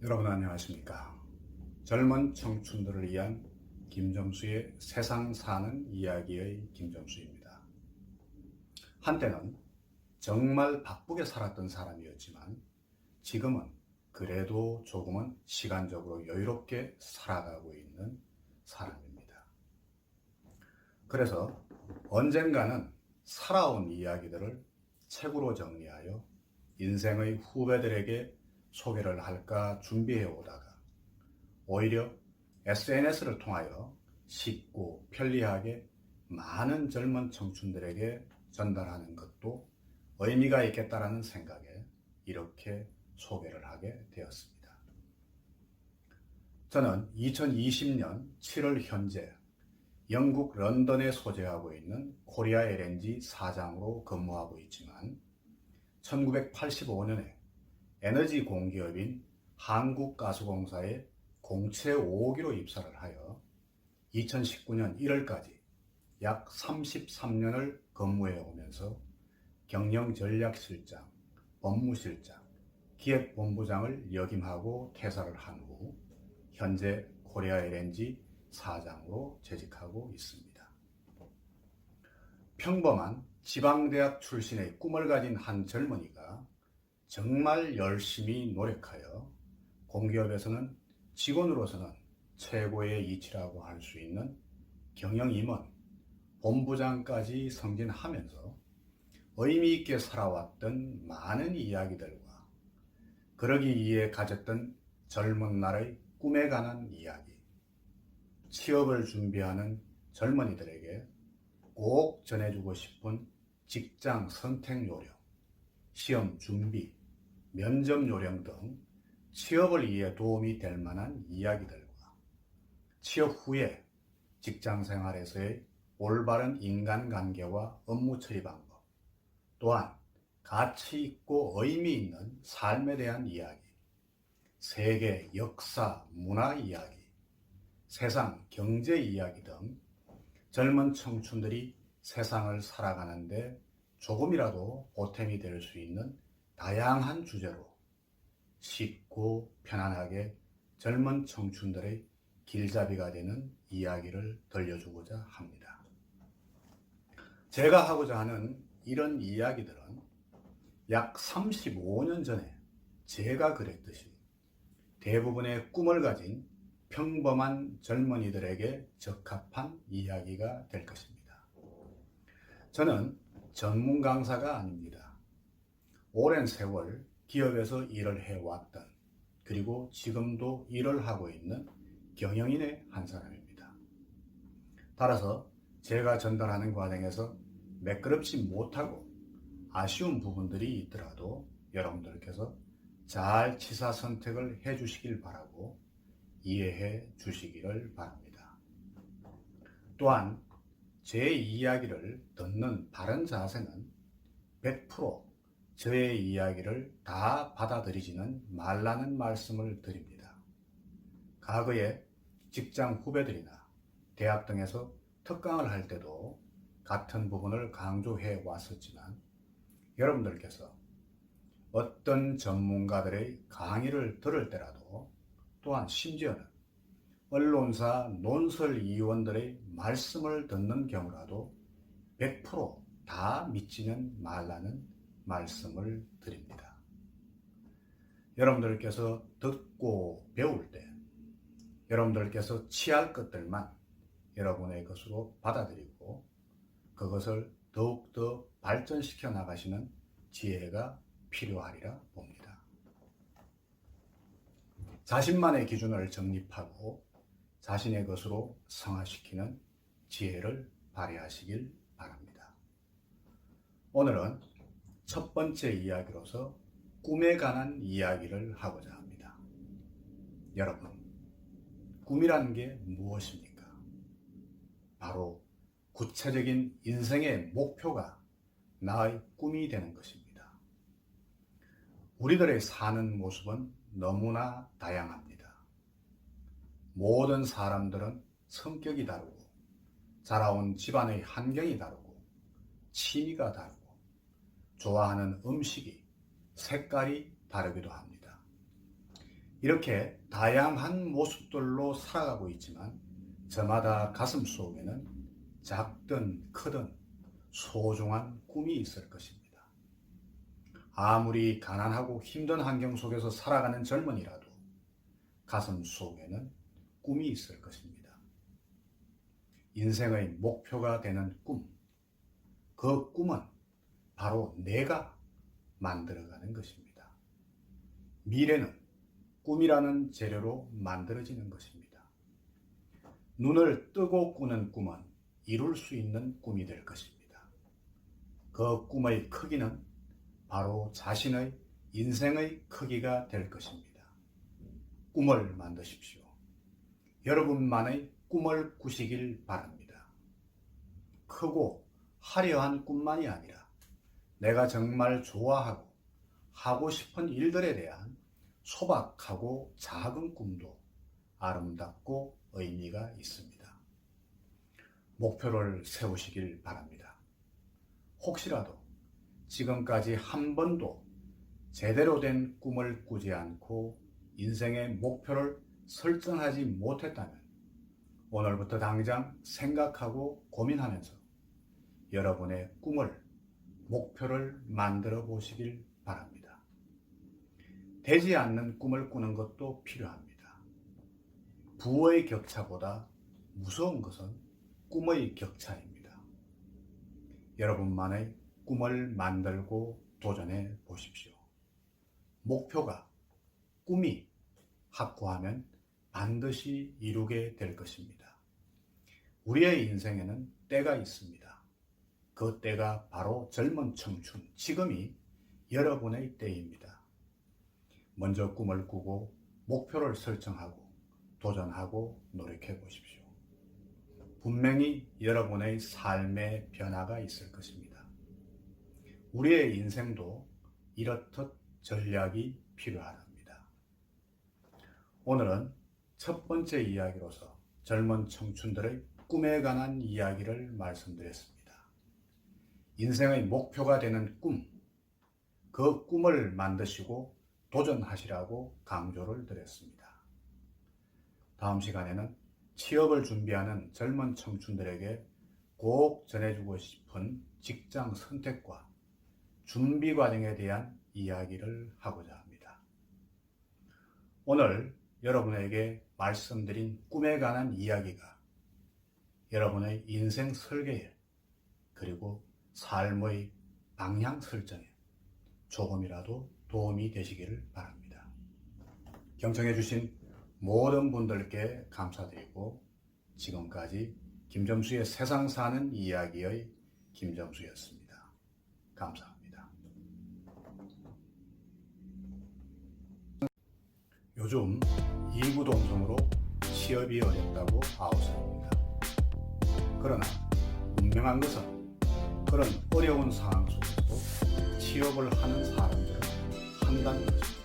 여러분 안녕하십니까? 젊은 청춘들을 위한 김정수의 세상 사는 이야기의 김정수입니다. 한때는 정말 바쁘게 살았던 사람이었지만 지금은 그래도 조금은 시간적으로 여유롭게 살아가고 있는 사람입니다. 그래서 언젠가는 살아온 이야기들을 책으로 정리하여 인생의 후배들에게 소개를 할까 준비해 오다가 오히려 SNS를 통하여 쉽고 편리하게 많은 젊은 청춘들에게 전달하는 것도 의미가 있겠다라는 생각에 이렇게 소개를 하게 되었습니다. 저는 2020년 7월 현재 영국 런던에 소재하고 있는 코리아 LNG 사장으로 근무하고 있지만 1985년에 에너지 공기업인 한국가스공사에 공채 5호기로 입사를 하여 2019년 1월까지 약 33년을 근무해 오면서 경영전략실장, 법무실장, 기획본부장을 역임하고 퇴사를 한 후 현재 코리아 LNG 사장으로 재직하고 있습니다. 평범한 지방대학 출신의 꿈을 가진 한 젊은이가 정말 열심히 노력하여 공기업에서는 직원으로서는 최고의 이치라고 할 수 있는 경영임원, 본부장까지 승진하면서 의미 있게 살아왔던 많은 이야기들과 그러기 위해 가졌던 젊은 날의 꿈에 관한 이야기, 취업을 준비하는 젊은이들에게 꼭 전해주고 싶은 직장 선택 요령, 시험 준비, 면접 요령 등 취업을 위해 도움이 될 만한 이야기들과 취업 후에 직장 생활에서의 올바른 인간관계와 업무 처리 방법, 또한 가치 있고 의미 있는 삶에 대한 이야기, 세계 역사, 문화 이야기, 세상 경제 이야기 등 젊은 청춘들이 세상을 살아가는데 조금이라도 보탬이 될 수 있는 다양한 주제로 쉽고 편안하게 젊은 청춘들의 길잡이가 되는 이야기를 들려주고자 합니다. 제가 하고자 하는 이런 이야기들은 약 35년 전에 제가 그랬듯이 대부분의 꿈을 가진 평범한 젊은이들에게 적합한 이야기가 될 것입니다. 저는 전문 강사가 아닙니다. 오랜 세월 기업에서 일을 해왔던, 그리고 지금도 일을 하고 있는 경영인의 한 사람입니다. 따라서 제가 전달하는 과정에서 매끄럽지 못하고 아쉬운 부분들이 있더라도 여러분들께서 잘 취사 선택을 해 주시길 바라고 이해해 주시기를 바랍니다. 또한 제 이야기를 듣는 바른 자세는 100% 저의 이야기를 다 받아들이지는 말라는 말씀을 드립니다. 과거에 직장 후배들이나 대학 등에서 특강을 할 때도 같은 부분을 강조해 왔었지만 여러분들께서 어떤 전문가들의 강의를 들을 때라도, 또한 심지어는 언론사 논설위원들의 말씀을 듣는 경우라도 100%다 믿지는 말라는 말씀을 드립니다. 여러분들께서 듣고 배울 때 여러분들께서 취할 것들만 여러분의 것으로 받아들이고 그것을 더욱더 발전시켜 나가시는 지혜가 필요하리라 봅니다. 자신만의 기준을 정립하고 자신의 것으로 성화시키는 지혜를 발휘하시길 바랍니다. 오늘은 첫 번째 이야기로서 꿈에 관한 이야기를 하고자 합니다. 여러분, 꿈이라는 게 무엇입니까? 바로 구체적인 인생의 목표가 나의 꿈이 되는 것입니다. 우리들의 사는 모습은 너무나 다양합니다. 모든 사람들은 성격이 다르고 자라온 집안의 환경이 다르고 취미가 다르고 좋아하는 음식이, 색깔이 다르기도 합니다. 이렇게 다양한 모습들로 살아가고 있지만 저마다 가슴 속에는 작든 크든 소중한 꿈이 있을 것입니다. 아무리 가난하고 힘든 환경 속에서 살아가는 젊은이라도 가슴 속에는 꿈이 있을 것입니다. 인생의 목표가 되는 꿈, 그 꿈은 바로 내가 만들어가는 것입니다. 미래는 꿈이라는 재료로 만들어지는 것입니다. 눈을 뜨고 꾸는 꿈은 이룰 수 있는 꿈이 될 것입니다. 그 꿈의 크기는 바로 자신의 인생의 크기가 될 것입니다. 꿈을 만드십시오. 여러분만의 꿈을 꾸시길 바랍니다. 크고 화려한 꿈만이 아니라 내가 정말 좋아하고 하고 싶은 일들에 대한 소박하고 작은 꿈도 아름답고 의미가 있습니다. 목표를 세우시길 바랍니다. 혹시라도 지금까지 한 번도 제대로 된 꿈을 꾸지 않고 인생의 목표를 설정하지 못했다면 오늘부터 당장 생각하고 고민하면서 여러분의 꿈을, 목표를 만들어 보시길 바랍니다. 되지 않는 꿈을 꾸는 것도 필요합니다. 부의 격차보다 무서운 것은 꿈의 격차입니다. 여러분만의 꿈을 만들고 도전해 보십시오. 목표가, 꿈이 확고하면 반드시 이루게 될 것입니다. 우리의 인생에는 때가 있습니다. 그 때가 바로 젊은 청춘, 지금이 여러분의 때입니다. 먼저 꿈을 꾸고 목표를 설정하고 도전하고 노력해 보십시오. 분명히 여러분의 삶의 변화가 있을 것입니다. 우리의 인생도 이렇듯 전략이 필요합니다. 오늘은 첫 번째 이야기로서 젊은 청춘들의 꿈에 관한 이야기를 말씀드렸습니다. 인생의 목표가 되는 꿈, 그 꿈을 만드시고 도전하시라고 강조를 드렸습니다. 다음 시간에는 취업을 준비하는 젊은 청춘들에게 꼭 전해주고 싶은 직장 선택과 준비 과정에 대한 이야기를 하고자 합니다. 오늘 여러분에게 말씀드린 꿈에 관한 이야기가 여러분의 인생 설계에 그리고 삶의 방향 설정에 조금이라도 도움이 되시기를 바랍니다. 경청해 주신 모든 분들께 감사드리고 지금까지 김점수의 세상 사는 이야기의 김점수였습니다. 감사합니다. 요즘 이구동성으로 취업이 어렵다고 아우성입니다. 그러나 분명한 것은 그런 어려운 상황 속에서도 취업을 하는 사람들은 한다는 것입니다.